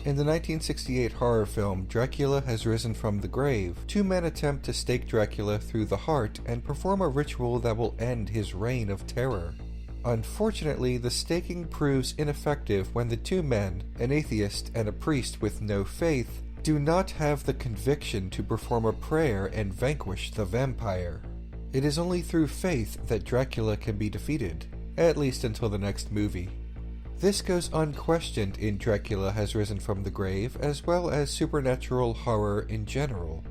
In the 1968 horror film Dracula Has Risen from the Grave, two men attempt to stake Dracula through the heart and perform a ritual that will end his reign of terror. Unfortunately, the staking proves ineffective when the two men, an atheist and a priest with no faith, do not have the conviction to perform a prayer and vanquish the vampire. It is only through faith that Dracula can be defeated, at least until the next movie. This goes unquestioned in Dracula Has Risen from the Grave, as well as supernatural horror in general.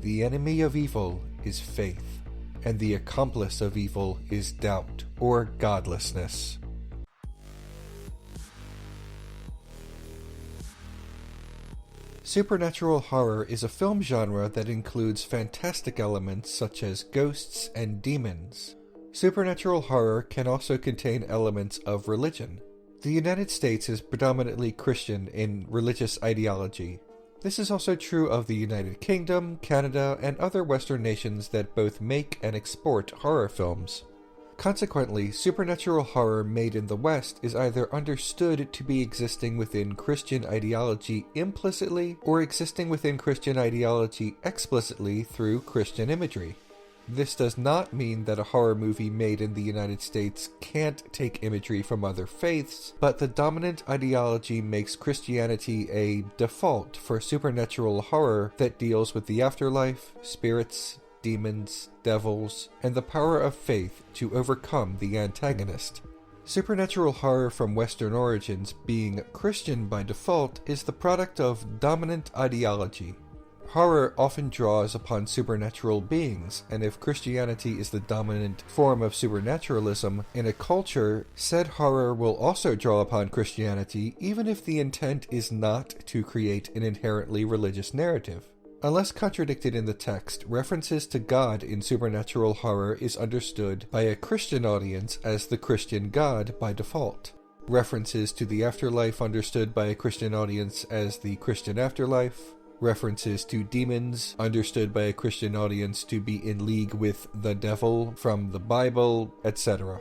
The enemy of evil is faith, and the accomplice of evil is doubt or godlessness. Supernatural horror is a film genre that includes fantastic elements such as ghosts and demons. Supernatural horror can also contain elements of religion. The United States is predominantly Christian in religious ideology. This is also true of the United Kingdom, Canada, and other Western nations that both make and export horror films. Consequently, supernatural horror made in the West is either understood to be existing within Christian ideology implicitly or existing within Christian ideology explicitly through Christian imagery. This does not mean that a horror movie made in the United States can't take imagery from other faiths, but the dominant ideology makes Christianity a default for supernatural horror that deals with the afterlife, spirits, demons, devils, and the power of faith to overcome the antagonist. Supernatural horror from Western origins, being Christian by default, is the product of dominant ideology. Horror often draws upon supernatural beings, and if Christianity is the dominant form of supernaturalism in a culture, said horror will also draw upon Christianity, even if the intent is not to create an inherently religious narrative. Unless contradicted in the text, references to God in supernatural horror is understood by a Christian audience as the Christian God by default. References to the afterlife understood by a Christian audience as the Christian afterlife. References to demons understood by a Christian audience to be in league with the devil from the Bible, etc.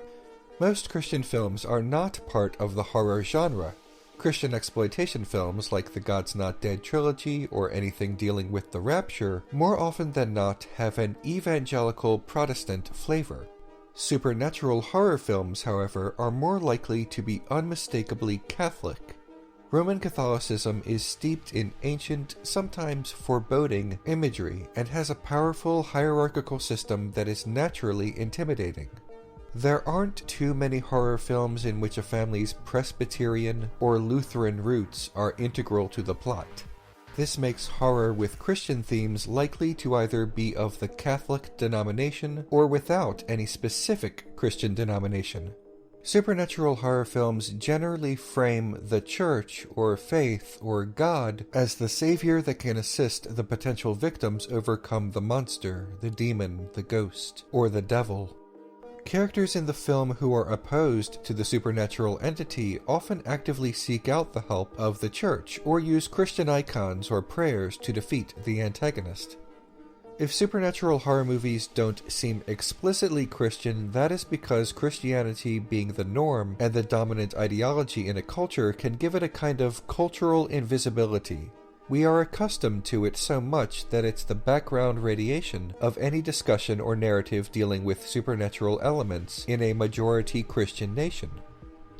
Most Christian films are not part of the horror genre. Christian exploitation films like the God's Not Dead trilogy or anything dealing with the rapture more often than not have an evangelical Protestant flavor. Supernatural horror films, however, are more likely to be unmistakably Catholic. Roman Catholicism is steeped in ancient, sometimes foreboding, imagery and has a powerful hierarchical system that is naturally intimidating. There aren't too many horror films in which a family's Presbyterian or Lutheran roots are integral to the plot. This makes horror with Christian themes likely to either be of the Catholic denomination or without any specific Christian denomination. Supernatural horror films generally frame the church or faith or God as the savior that can assist the potential victims overcome the monster, the demon, the ghost, or the devil. Characters in the film who are opposed to the supernatural entity often actively seek out the help of the church or use Christian icons or prayers to defeat the antagonist. If supernatural horror movies don't seem explicitly Christian, that is because Christianity being the norm and the dominant ideology in a culture can give it a kind of cultural invisibility. We are accustomed to it so much that it's the background radiation of any discussion or narrative dealing with supernatural elements in a majority Christian nation.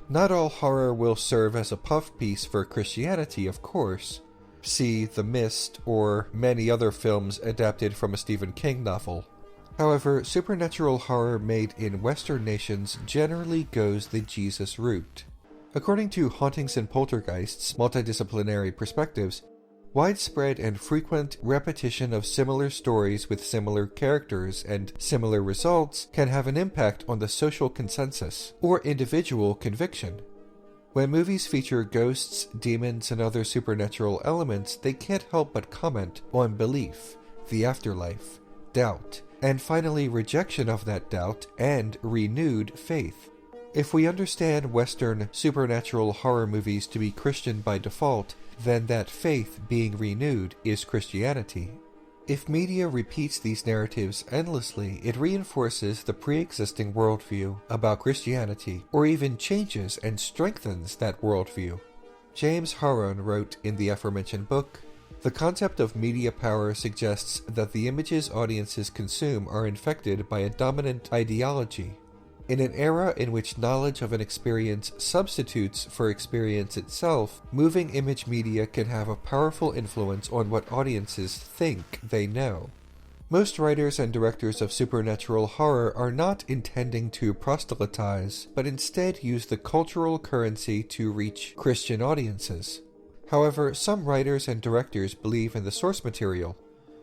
Not all horror will serve as a puff piece for Christianity, of course. See The Mist or many other films adapted from a Stephen King novel. However, supernatural horror made in Western nations generally goes the Jesus route. According to Hauntings and Poltergeists, Multidisciplinary Perspectives, widespread and frequent repetition of similar stories with similar characters and similar results can have an impact on the social consensus or individual conviction. When movies feature ghosts, demons, and other supernatural elements, they can't help but comment on belief, the afterlife, doubt, and finally rejection of that doubt and renewed faith. If we understand Western supernatural horror movies to be Christian by default, then that faith being renewed is Christianity. If media repeats these narratives endlessly, it reinforces the pre-existing worldview about Christianity, or even changes and strengthens that worldview. James Harron wrote in the aforementioned book, "The concept of media power suggests that the images audiences consume are infected by a dominant ideology. In an era in which knowledge of an experience substitutes for experience itself, moving image media can have a powerful influence on what audiences think they know." Most writers and directors of supernatural horror are not intending to proselytize, but instead use the cultural currency to reach Christian audiences. However, some writers and directors believe in the source material.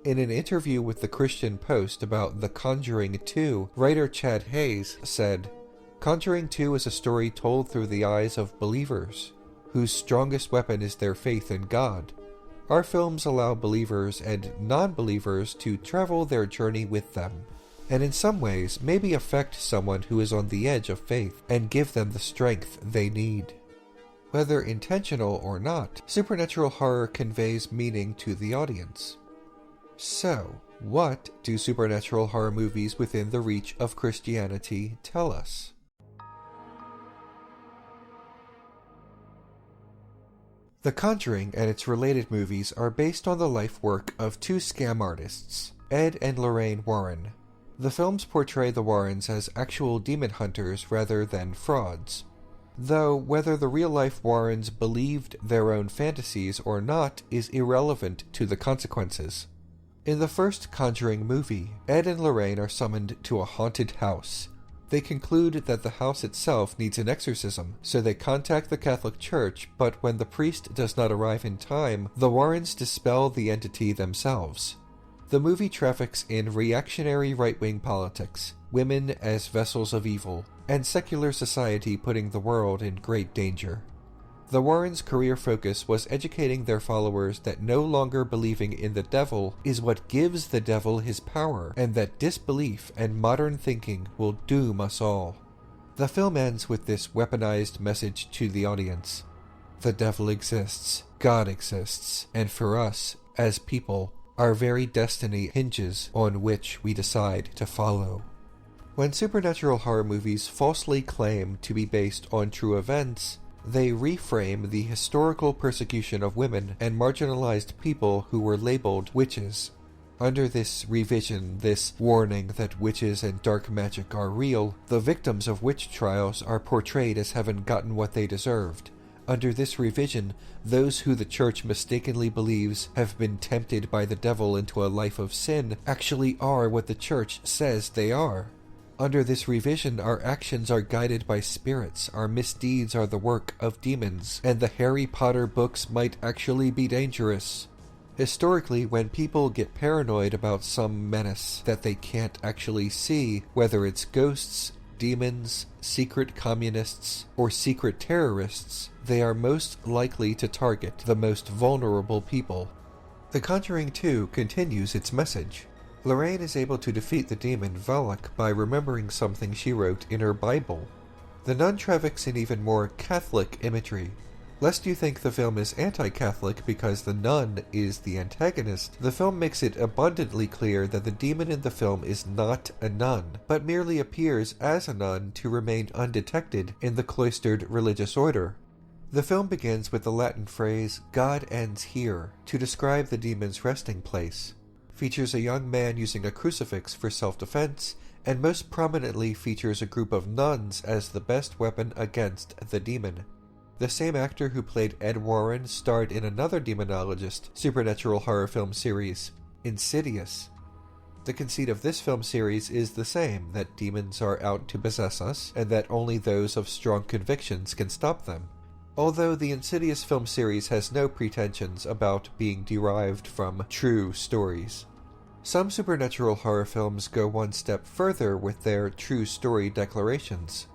In an interview with the Christian Post about The Conjuring 2, writer Chad Hayes said, "Conjuring 2 is a story told through the eyes of believers, whose strongest weapon is their faith in God. Our films allow believers and non-believers to travel their journey with them, and in some ways maybe affect someone who is on the edge of faith and give them the strength they need." Whether intentional or not, supernatural horror conveys meaning to the audience. So, what do supernatural horror movies within the reach of Christianity tell us? The Conjuring and its related movies are based on the life work of two scam artists, Ed and Lorraine Warren. The films portray the Warrens as actual demon hunters rather than frauds. Though whether the real-life Warrens believed their own fantasies or not is irrelevant to the consequences. In the first Conjuring movie, Ed and Lorraine are summoned to a haunted house. They conclude that the house itself needs an exorcism, so they contact the Catholic Church, but when the priest does not arrive in time, the Warrens dispel the entity themselves. The movie traffics in reactionary right-wing politics, women as vessels of evil, and secular society putting the world in great danger. The Warrens' career focus was educating their followers that no longer believing in the devil is what gives the devil his power, and that disbelief and modern thinking will doom us all. The film ends with this weaponized message to the audience. The devil exists, God exists, and for us, as people, our very destiny hinges on which we decide to follow. When supernatural horror movies falsely claim to be based on true events, they reframe the historical persecution of women and marginalized people who were labeled witches. Under this revision, this warning that witches and dark magic are real, the victims of witch trials are portrayed as having gotten what they deserved. Under this revision, those who the church mistakenly believes have been tempted by the devil into a life of sin actually are what the church says they are. Under this revision, our actions are guided by spirits, our misdeeds are the work of demons, and the Harry Potter books might actually be dangerous. Historically, when people get paranoid about some menace that they can't actually see, whether it's ghosts, demons, secret communists, or secret terrorists, they are most likely to target the most vulnerable people. The Conjuring 2 continues its message. Lorraine is able to defeat the demon Valak by remembering something she wrote in her Bible. The nun traffics in even more Catholic imagery. Lest you think the film is anti-Catholic because the nun is the antagonist, the film makes it abundantly clear that the demon in the film is not a nun, but merely appears as a nun to remain undetected in the cloistered religious order. The film begins with the Latin phrase, "God ends here," to describe the demon's resting place. Features a young man using a crucifix for self-defense, and most prominently features a group of nuns as the best weapon against the demon. The same actor who played Ed Warren starred in another demonologist supernatural horror film series, Insidious. The conceit of this film series is the same, that demons are out to possess us, and that only those of strong convictions can stop them. Although the Insidious film series has no pretensions about being derived from true stories. Some supernatural horror films go one step further with their true story declarations.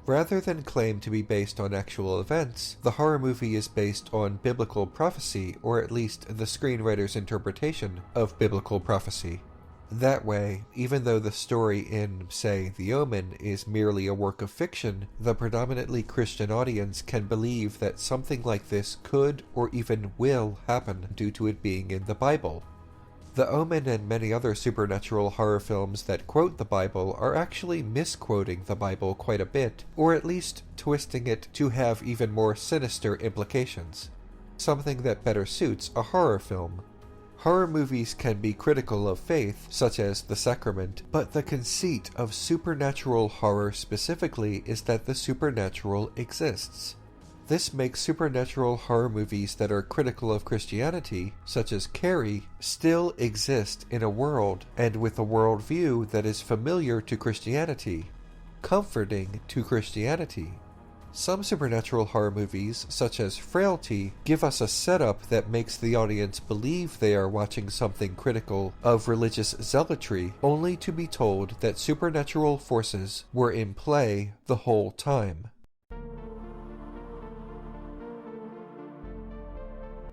Rather than claim to be based on actual events, the horror movie is based on biblical prophecy, or at least the screenwriter's interpretation of biblical prophecy. That way, even though the story in, say, The Omen is merely a work of fiction, the predominantly Christian audience can believe that something like this could or even will happen due to it being in the Bible. The Omen and many other supernatural horror films that quote the Bible are actually misquoting the Bible quite a bit, or at least twisting it to have even more sinister implications, something that better suits a horror film. Horror movies can be critical of faith, such as The Sacrament, but the conceit of supernatural horror specifically is that the supernatural exists. This makes supernatural horror movies that are critical of Christianity, such as Carrie, still exist in a world and with a worldview that is familiar to Christianity, comforting to Christianity. Some supernatural horror movies, such as Frailty, give us a setup that makes the audience believe they are watching something critical of religious zealotry, only to be told that supernatural forces were in play the whole time.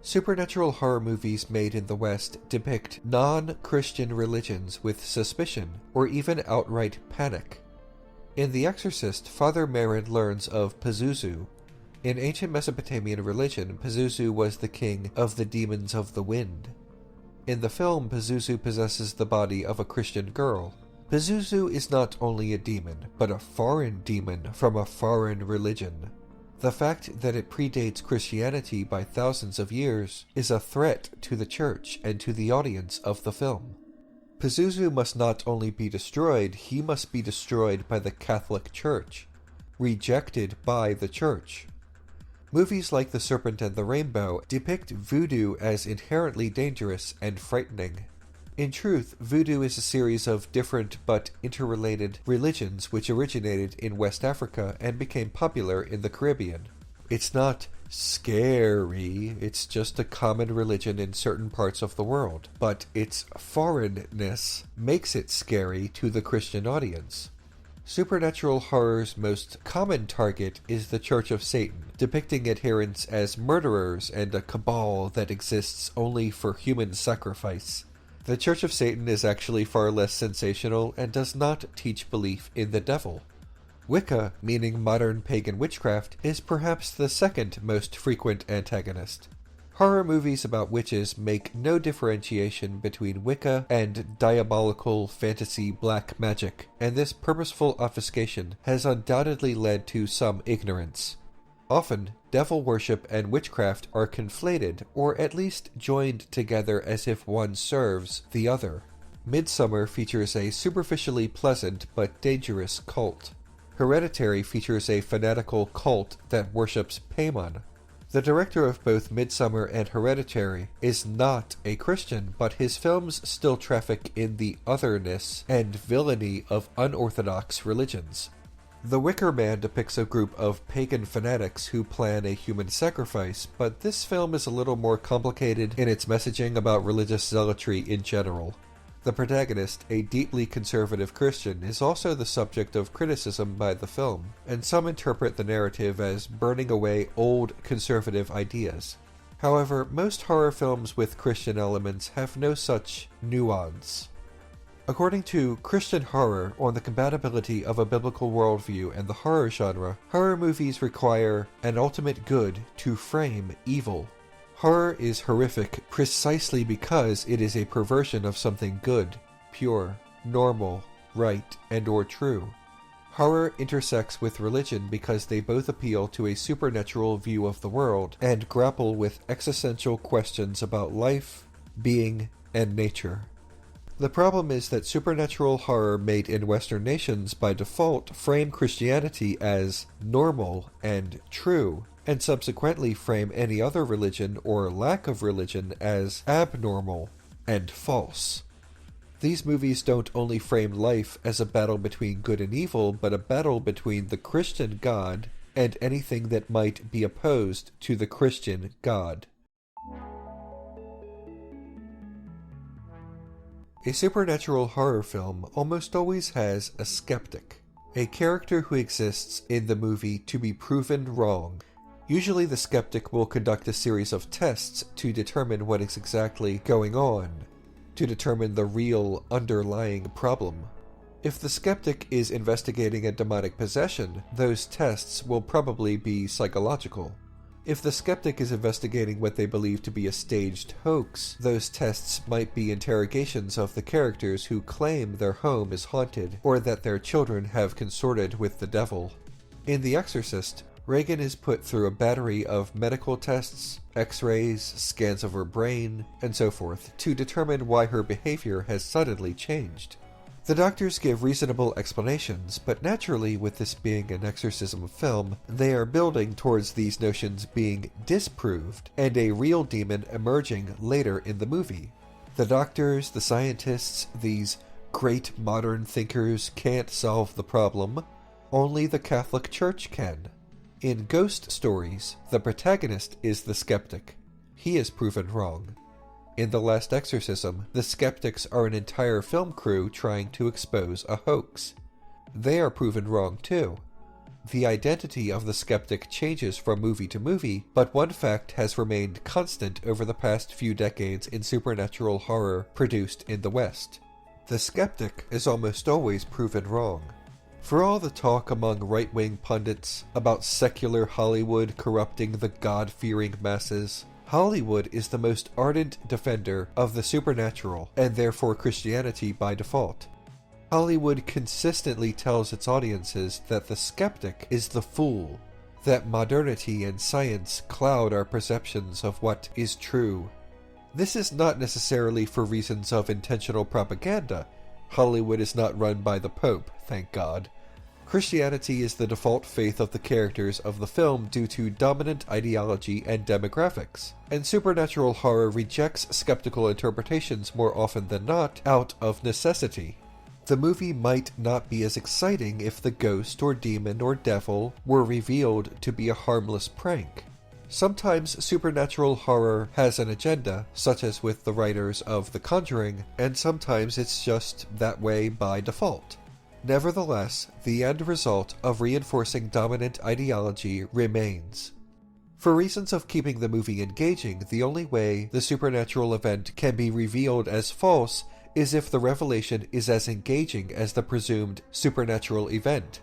Supernatural horror movies made in the West depict non-Christian religions with suspicion, or even outright panic. In The Exorcist, Father Merrin learns of Pazuzu. In ancient Mesopotamian religion, Pazuzu was the king of the demons of the wind. In the film, Pazuzu possesses the body of a Christian girl. Pazuzu is not only a demon, but a foreign demon from a foreign religion. The fact that it predates Christianity by thousands of years is a threat to the church and to the audience of the film. Pazuzu must not only be destroyed, he must be destroyed by the Catholic Church, rejected by the church. Movies like The Serpent and the Rainbow depict voodoo as inherently dangerous and frightening. In truth, voodoo is a series of different but interrelated religions which originated in West Africa and became popular in the Caribbean. It's not scary, it's just a common religion in certain parts of the world, but its foreignness makes it scary to the Christian audience. Supernatural horror's most common target is the Church of Satan, depicting adherents as murderers and a cabal that exists only for human sacrifice. The Church of Satan is actually far less sensational and does not teach belief in the devil. Wicca, meaning modern pagan witchcraft, is perhaps the second most frequent antagonist. Horror movies about witches make no differentiation between Wicca and diabolical fantasy black magic, and this purposeful obfuscation has undoubtedly led to some ignorance. Often, devil worship and witchcraft are conflated, or at least joined together as if one serves the other. Midsummer features a superficially pleasant but dangerous cult. Hereditary features a fanatical cult that worships Paimon. The director of both Midsummer and Hereditary is not a Christian, but his films still traffic in the otherness and villainy of unorthodox religions. The Wicker Man depicts a group of pagan fanatics who plan a human sacrifice, but this film is a little more complicated in its messaging about religious zealotry in general. The protagonist, a deeply conservative Christian, is also the subject of criticism by the film, and some interpret the narrative as burning away old conservative ideas. However, most horror films with Christian elements have no such nuance. According to Christian Horror on the compatibility of a biblical worldview and the horror genre, horror movies require an ultimate good to frame evil. Horror is horrific precisely because it is a perversion of something good, pure, normal, right, and/or true. Horror intersects with religion because they both appeal to a supernatural view of the world and grapple with existential questions about life, being, and nature. The problem is that supernatural horror made in Western nations by default frame Christianity as normal and true, and subsequently frame any other religion or lack of religion as abnormal and false. These movies don't only frame life as a battle between good and evil, but a battle between the Christian God and anything that might be opposed to the Christian God. A supernatural horror film almost always has a skeptic, a character who exists in the movie to be proven wrong. Usually the skeptic will conduct a series of tests to determine what is exactly going on, to determine the real underlying problem. If the skeptic is investigating a demonic possession, those tests will probably be psychological. If the skeptic is investigating what they believe to be a staged hoax, those tests might be interrogations of the characters who claim their home is haunted or that their children have consorted with the devil. In The Exorcist, Regan is put through a battery of medical tests, x-rays, scans of her brain, and so forth to determine why her behavior has suddenly changed. The doctors give reasonable explanations, but naturally, with this being an exorcism film, they are building towards these notions being disproved and a real demon emerging later in the movie. The doctors, the scientists, these great modern thinkers can't solve the problem. Only the Catholic Church can. In ghost stories, the protagonist is the skeptic. He is proven wrong. In The Last Exorcism, the skeptics are an entire film crew trying to expose a hoax. They are proven wrong too. The identity of the skeptic changes from movie to movie, but one fact has remained constant over the past few decades in supernatural horror produced in the West. The skeptic is almost always proven wrong. For all the talk among right-wing pundits about secular Hollywood corrupting the God-fearing masses, Hollywood is the most ardent defender of the supernatural, and therefore Christianity by default. Hollywood consistently tells its audiences that the skeptic is the fool, that modernity and science cloud our perceptions of what is true. This is not necessarily for reasons of intentional propaganda. Hollywood is not run by the Pope, thank God. Christianity is the default faith of the characters of the film due to dominant ideology and demographics, and supernatural horror rejects skeptical interpretations more often than not out of necessity. The movie might not be as exciting if the ghost or demon or devil were revealed to be a harmless prank. Sometimes supernatural horror has an agenda, such as with the writers of The Conjuring, and sometimes it's just that way by default. Nevertheless, the end result of reinforcing dominant ideology remains. For reasons of keeping the movie engaging, the only way the supernatural event can be revealed as false is if the revelation is as engaging as the presumed supernatural event.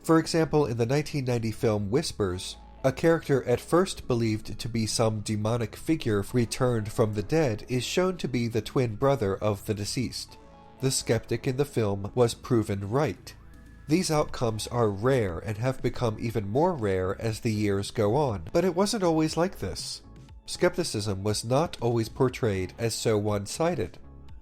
For example, in the 1990 film Whispers, a character at first believed to be some demonic figure returned from the dead is shown to be the twin brother of the deceased. The skeptic in the film was proven right. These outcomes are rare and have become even more rare as the years go on, but it wasn't always like this. Skepticism was not always portrayed as so one-sided.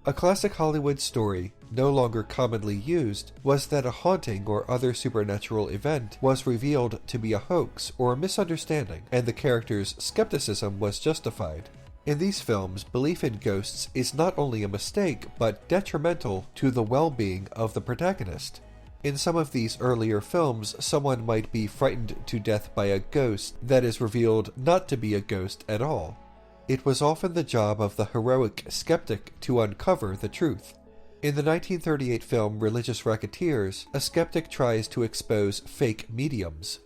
A classic Hollywood story, no longer commonly used, was that a haunting or other supernatural event was revealed to be a hoax or a misunderstanding, and the character's skepticism was justified. In these films, belief in ghosts is not only a mistake, but detrimental to the well-being of the protagonist. In some of these earlier films, someone might be frightened to death by a ghost that is revealed not to be a ghost at all. It was often the job of the heroic skeptic to uncover the truth. In the 1938 film Religious Racketeers, a skeptic tries to expose fake mediums.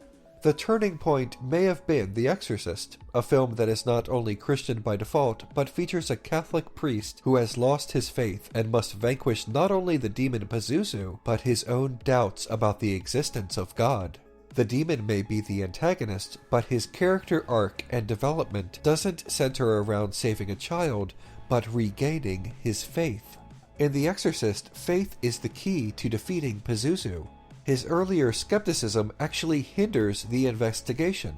The turning point may have been The Exorcist, a film that is not only Christian by default, but features a Catholic priest who has lost his faith and must vanquish not only the demon Pazuzu, but his own doubts about the existence of God. The demon may be the antagonist, but his character arc and development doesn't center around saving a child, but regaining his faith. In The Exorcist, faith is the key to defeating Pazuzu. His earlier skepticism actually hinders the investigation.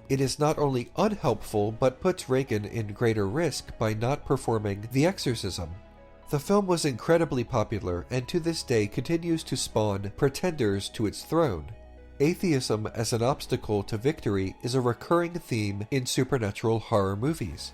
It is not only unhelpful, but puts Regan in greater risk by not performing the exorcism. The film was incredibly popular and to this day continues to spawn pretenders to its throne. Atheism as an obstacle to victory is a recurring theme in supernatural horror movies.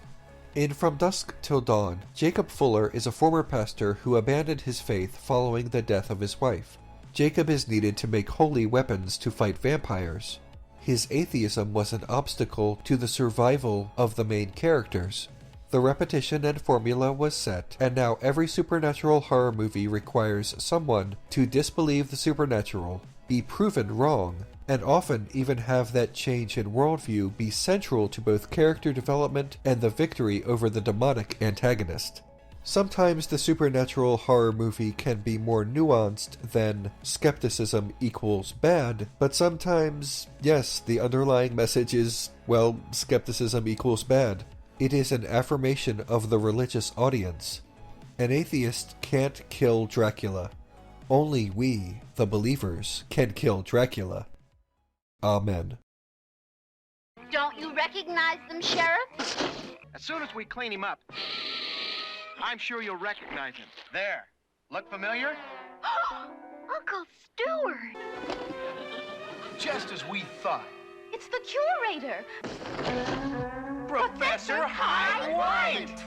In From Dusk Till Dawn, Jacob Fuller is a former pastor who abandoned his faith following the death of his wife. Jacob is needed to make holy weapons to fight vampires. His atheism was an obstacle to the survival of the main characters. The repetition and formula was set, and now every supernatural horror movie requires someone to disbelieve the supernatural, be proven wrong, and often even have that change in worldview be central to both character development and the victory over the demonic antagonist. Sometimes the supernatural horror movie can be more nuanced than skepticism equals bad, but sometimes, yes, the underlying message is, well, skepticism equals bad. It is an affirmation of the religious audience. An atheist can't kill Dracula. Only we, the believers, can kill Dracula. Amen. Don't you recognize them, Sheriff? As soon as we clean him up, I'm sure you'll recognize him. There. Look familiar? Uncle Stewart! Just as we thought. It's the curator! Professor High White!